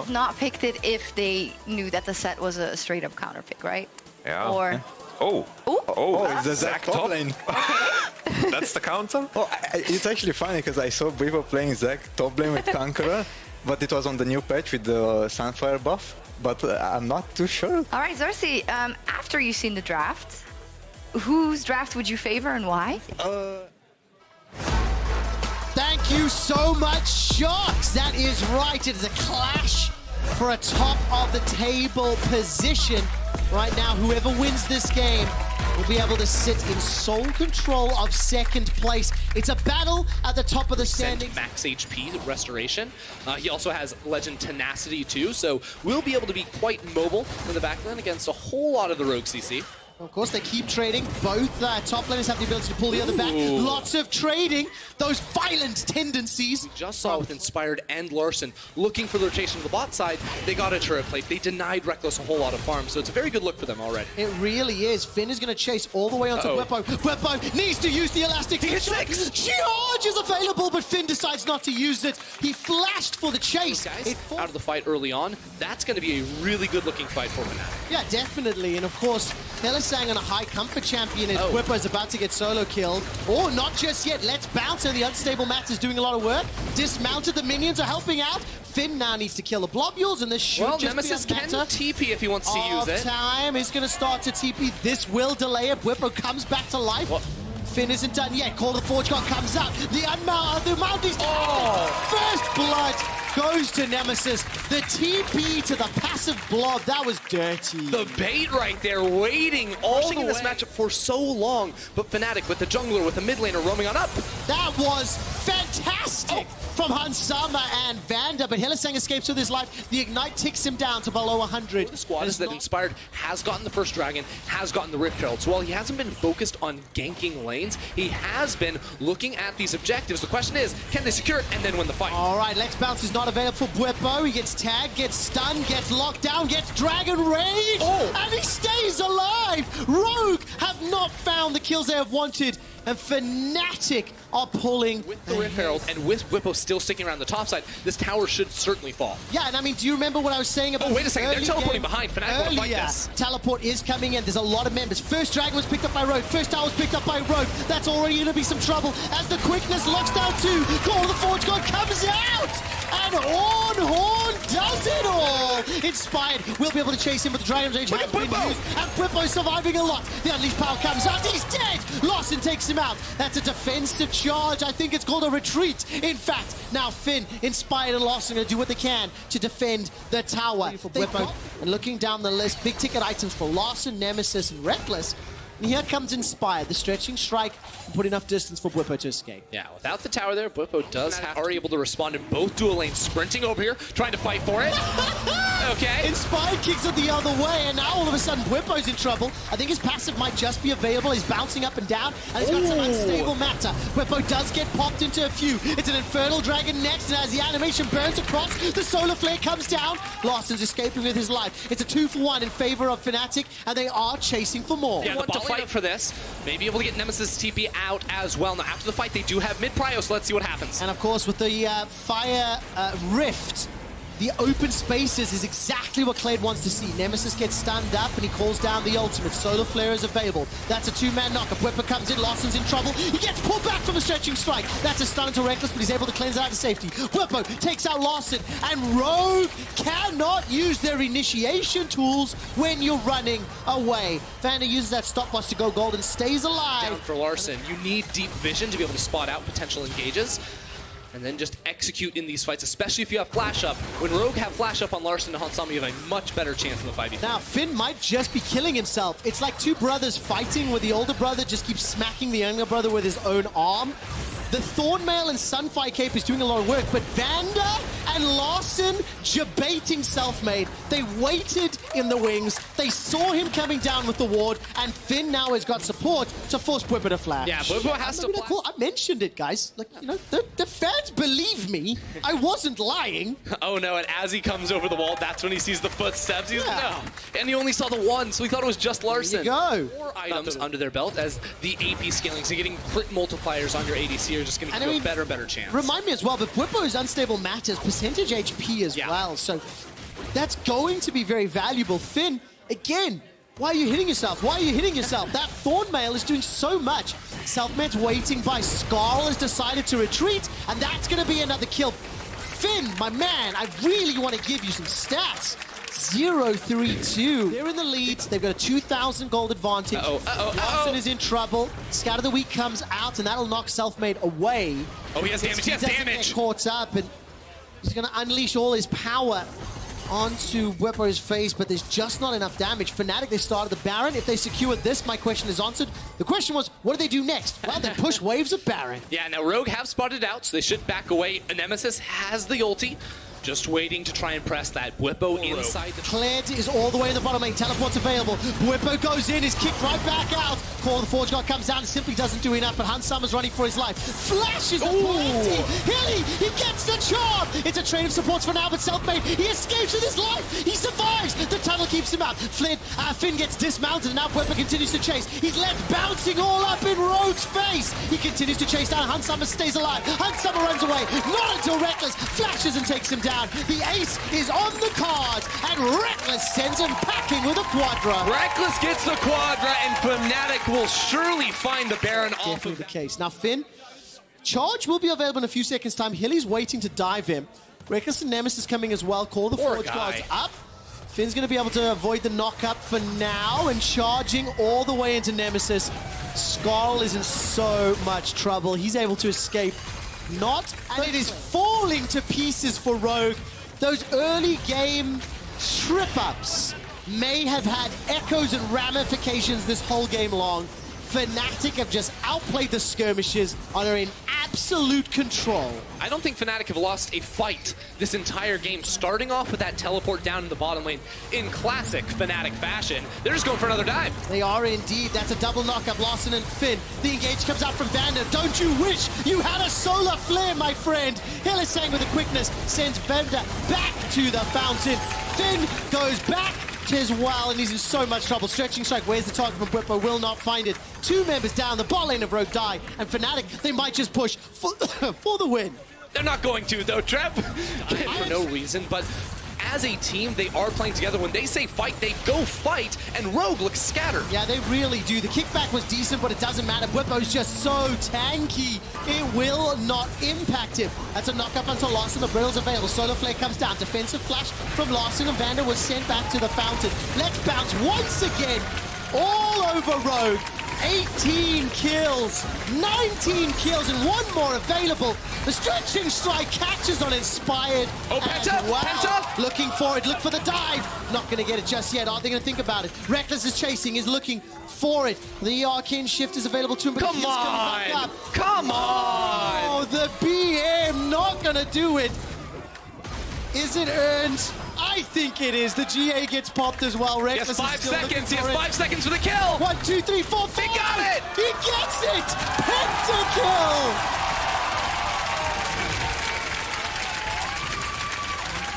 have not picked it if they knew that the set was a straight-up counter pick, right? Yeah. Or It's the Zac top lane. That's the counter? It's actually funny because I saw Brevo playing Zac top lane with Conqueror, but it was on the new patch with the Sunfire buff, but I'm not too sure. all right, Xerxes, after you've seen the draft, whose draft would you favor and why? Thank you so much, Sharks. That is right. It is a clash for a top of the table position. Right now, whoever wins this game will be able to sit in sole control of second place. It's a battle at the top of the standings. Max HP restoration. He also has Legend Tenacity too, so we'll be able to be quite mobile in the backline against a whole lot of the rogue CC. Of course, they keep trading. Both top laners have the ability to pull the other back. Lots of trading. Those violent tendencies. We just saw with Inspired and Larson looking for the rotation to the bot side. They got a turret plate. They denied Rekkles a whole lot of farm, so it's a very good look for them already. It really is. Finn is going to chase all the way onto Bwipo. Bwipo needs to use the elastic. Charge is available, but Finn decides not to use it. He flashed for the chase. Guys, out of the fight early on, that's going to be a really good looking fight for Fnatic. Yeah, definitely. And of course, Helisang on a high comfort champion as Bwipo is about to get solo killed. Or not just yet. Let's bounce. And the unstable Matt is doing a lot of work. Dismounted. The minions are helping out. Finn now needs to kill the blobules, and this should just Nemesis be a can matter TP if he wants to use it. Time is going to start to TP. This will delay it. Bwipo comes back to life. Finn isn't done yet. Call of the Forge God comes out. The Mount is first blood goes to Nemesis. The TP to the passive blob. That was dirty. The bait right there, waiting all in this matchup for so long. But Fnatic with the jungler, with the mid laner roaming on up. That was fantastic from Hansama and Vanda, but Helisang escapes with his life. The Ignite ticks him down to below 100. The squad is that Inspired has gotten the first dragon, has gotten the Rift Herald. So while he hasn't been focused on ganking lanes, he has been looking at these objectives. The question is, can they secure it and then win the fight? All right, Let's Bounce is not available for Bwipo. He gets tagged, gets stunned, gets locked down, gets Dragon Rage, and he stays alive. Rogue have not found the kills they have wanted, and Fnatic are pulling with the Rift Herald and with Bwipo still sticking around the top side, this tower should certainly fall. Yeah, and I mean, do you remember what I was saying about wait a second, they're teleporting behind. Fnatic want to fight this. Teleport is coming in. There's a lot of members. First Dragon was picked up by Rogue. First tower was picked up by Rogue. That's already going to be some trouble as the quickness locks down too. Call of the Forge God comes out, and Horn does it all. Inspired will be able to chase him, but the Dragon's Rage has been used, and Bwipo surviving a lot. The Unleashed Power comes out. He's dead. Lawson takes him out. That's a defensive charge. I think it's called a retreat. In fact, now Finn, Inspired, and Lawson are going to do what they can to defend the tower. And looking down the list, big ticket items for Lawson, Nemesis, and Rekkles. And here comes Inspired, the stretching strike, and put enough distance for Bwipo to escape. Yeah, without the tower there, Bwipo are able to respond in both dual lanes, sprinting over here, trying to fight for it. Okay. Inspired kicks it the other way, and now all of a sudden Bwipo's in trouble. I think his passive might just be available. He's bouncing up and down, and he's got some unstable matter. Bwipo does get popped into a few. It's an Infernal Dragon next, and as the animation burns across, the Solar Flare comes down. Lawson's escaping with his life. It's a 2-for-1 in favor of Fnatic, and they are chasing for more. Yeah, the fight for this. Maybe able to get Nemesis TP out as well. Now, after the fight, they do have mid-prio, so let's see what happens. And of course, with the Fire Rift, the open spaces is exactly what Clade wants to see. Nemesis gets stunned up and he calls down the ultimate. Solar Flare is available. That's a two-man knock. Bwipo comes in, Lawson's in trouble. He gets pulled back from a stretching strike. That's a stun to Rekkles, but he's able to cleanse it out to safety. Bwipo takes out Lawson, and Rogue cannot use their initiation tools when you're running away. Vanda uses that stopwatch to go gold and stays alive. Down for Larson. You need deep vision to be able to spot out potential engages, and then just execute in these fights, especially if you have flash up. When Rogue have flash up on Larson and Hansama, you have a much better chance in the 5v3. Now, Finn might just be killing himself. It's like two brothers fighting where the older brother just keeps smacking the younger brother with his own arm. The Thornmail and Sunfire Cape is doing a lot of work, but Vanda and Larson debating self-made. They waited in the wings. They saw him coming down with the ward, and Finn now has got support to force Bwipo to flash. Yeah, Bwipo has to flash. Cool. I mentioned it, guys. Like, you know, the fans believe me. I wasn't lying. Oh no, and as he comes over the wall, that's when he sees the footsteps. He's no. And he only saw the one, so he thought it was just Larson. There you go. 4 items under their belt as the AP scaling, so getting crit multipliers on your ADC are just going to give you a better and better chance. Remind me as well, but Bwipo's unstable matters percentage HP as well, so That's going to be very valuable. Finn, again, why are you hitting yourself? Why are you hitting yourself? That Thorn Mail is doing so much. Selfmed's waiting by. Skarl has decided to retreat, and that's going to be another kill. Finn, my man, I really want to give you some stats. 0-3-2. They're in the lead. They've got a 2,000 gold advantage. Watson is in trouble. Scout of the Week comes out, and that'll knock Selfmade away. Oh, he has damage. He has damage. Get caught up, and he's going to unleash all his power onto Bwipo's face, but there's just not enough damage. Fnatic, they started the Baron. If they secure this, my question is answered. The question was, what do they do next? Well, they push waves of Baron. Yeah, now Rogue have spotted out, so they should back away. Nemesis has the ulti. Just waiting to try and press that. Bwipo inside the... Kled is all the way in the bottom lane. Teleport's available. Bwipo goes in, is kicked right back out. Call of the Forge God comes down and simply doesn't do enough, but Hansama's running for his life. Flashes a plenty. Hilly, he gets the charm. It's a trade of supports for now, but Selfmade, he escapes with his life. He survives. The tunnel keeps him out. Finn gets dismounted, and now Bwipo continues to chase. He's left bouncing all up in Rogue's face. He continues to chase down. Hansama stays alive. Hansama runs away. Not until Rekkles flashes and takes him down. The ace is on the cards, and Rekkles sends him packing with a Quadra. Rekkles gets the Quadra, and Fnatic will surely find the Baron off Definitely of the case. Now, Finn, charge will be available in a few seconds' time. Hilly's waiting to dive him. Rekkles and Nemesis coming as well. Call the Forge Guards up. Finn's going to be able to avoid the knock-up for now, and charging all the way into Nemesis. Skarl is in so much trouble. He's able to escape. Not, and it is falling to pieces for Rogue. Those early game trip-ups may have had echoes and ramifications this whole game long. Fnatic have just outplayed the skirmishes, are in absolute control. I don't think Fnatic have lost a fight this entire game, starting off with that teleport down in the bottom lane in classic Fnatic fashion. They're just going for another dive. They are indeed. That's a double knock-up. Larson and Finn. The engage comes out from Vander. Don't you wish you had a solar flare, my friend? Hill is saying with the quickness, sends Vander back to the fountain. Finn goes back as well, and he's in so much trouble. Stretching strike, where's the target from Bwipo? Will not find it. Two members down, the bot lane of Rogue die, and Fnatic, they might just push for, for the win. They're not going to, though, Trev. For no reason, but as a team, they are playing together. When they say fight, they go fight, and Rogue looks scattered. Yeah, they really do. The kickback was decent, but it doesn't matter. Bwipo's just so tanky. It will not impact him. That's a knock-up until Larson. The Brittle's available. Solar Flare comes down. Defensive flash from Larson, and Vander was sent back to the fountain. Let's bounce once again. All over Rogue. 18 kills, 19 kills, and one more available. The stretching strike catches on Inspired. Oh, Penta! Wow. Penta! Looking for it, look for the dive. Not going to get it just yet. Are they going to think about it? Rekkles is chasing, is looking for it. The Arcane Shift is available to him, but Come on! Come on! Oh, the BM not going to do it. Is it earned? I think it is. The GA gets popped as well. Rekkles He has 5 seconds. He has 5 seconds for the kill. 1, 2, 3, 4, 5. He got it. He gets it. Penta Kill.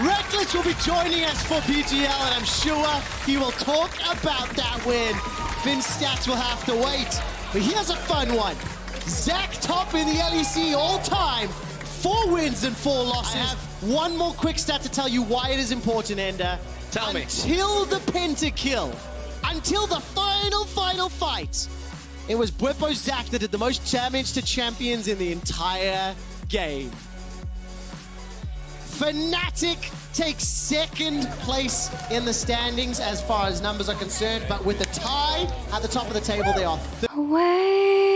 Rekkles will be joining us for BGL, and I'm sure he will talk about that win. Finn's stats will have to wait. But here's a fun one. Zach top in the LEC all time. 4 wins and 4 losses. I have one more quick stat to tell you why it is important, Ender. Tell me. Until the Penta Kill, until the final fight, it was Bwipo Zach that did the most damage to champions in the entire game. Fnatic takes second place in the standings as far as numbers are concerned, but with the tie at the top of the table, they are Away.